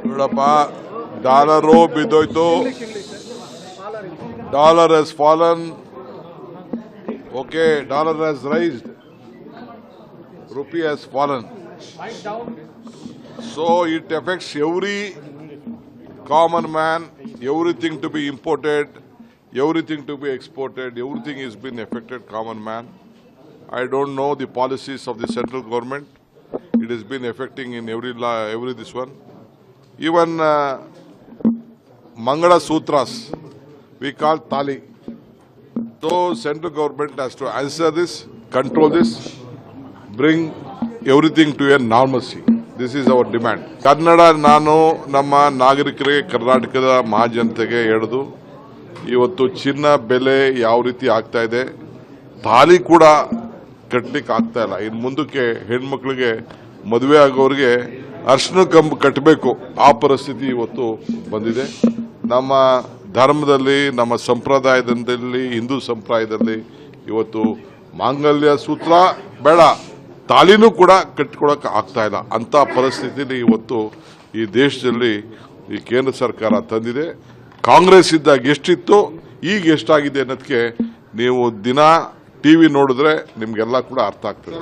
ನೋಡಪ್ಪ, ಡಾಲರು ಬಿದ್ದೋಯ್ತು. Dollar has fallen. Okay, dollar has raised. Rupee has fallen. So it affects every common man. Everything to be imported, everything to be exported, everything is been affected common man. I don't know the policies of the central government. It has been affecting in every this one. Even Mangala Sutras, we call Tali. So central government has to answer this, control this, bring everything to a normalcy. This is our demand. Kannada ನಾನು ನಮ್ಮ ನಾಗರಿಕರಿಗೆ ಕರ್ನಾಟಕದ ಮಹಾಜನತೆಗೆ ಹೇಳಿದು ಇವತ್ತು ಚಿನ್ನ ಬೆಲೆ ಯಾವ ರೀತಿ ಆಗ್ತಾ ಇದೆ, ತಾಲಿ ಕೂಡ ಕಟ್ಟಲಿಕ್ಕೆ ಆಗ್ತಾ ಇಲ್ಲ. ಇನ್ನು ಮುಂದಕ್ಕೆ ಹೆಣ್ಮಕ್ಳಿಗೆ ಮದುವೆ ಆಗೋರಿಗೆ ಅರ್ಶಿನ ಕಂಬು ಕಟ್ಟಬೇಕು, ಆ ಪರಿಸ್ಥಿತಿ ಇವತ್ತು ಬಂದಿದೆ. ನಮ್ಮ ಧರ್ಮದಲ್ಲಿ, ನಮ್ಮ ಸಂಪ್ರದಾಯದಲ್ಲಿ, ಹಿಂದೂ ಸಂಪ್ರದಾಯದಲ್ಲಿ ಇವತ್ತು ಮಾಂಗಲ್ಯ ಸೂತ್ರ ಬೇಡ, ತಾಲಿನೂ ಕೂಡ ಕಟ್ಟಿಕೊಡಕ್ಕೆ ಆಗ್ತಾ ಇಲ್ಲ. ಅಂತ ಪರಿಸ್ಥಿತಿಯಲ್ಲಿ ಇವತ್ತು ಈ ದೇಶದಲ್ಲಿ ಈ ಕೇಂದ್ರ ಸರ್ಕಾರ ತಂದಿದೆ. ಕಾಂಗ್ರೆಸ್ ಇದ್ದಾಗ ಎಷ್ಟಿತ್ತು, ಈಗ ಎಷ್ಟಾಗಿದೆ ಅನ್ನೋದಕ್ಕೆ ನೀವು ದಿನ ಟಿವಿ ನೋಡಿದ್ರೆ ನಿಮ್ಗೆಲ್ಲ ಕೂಡ ಅರ್ಥ ಆಗ್ತದೆ.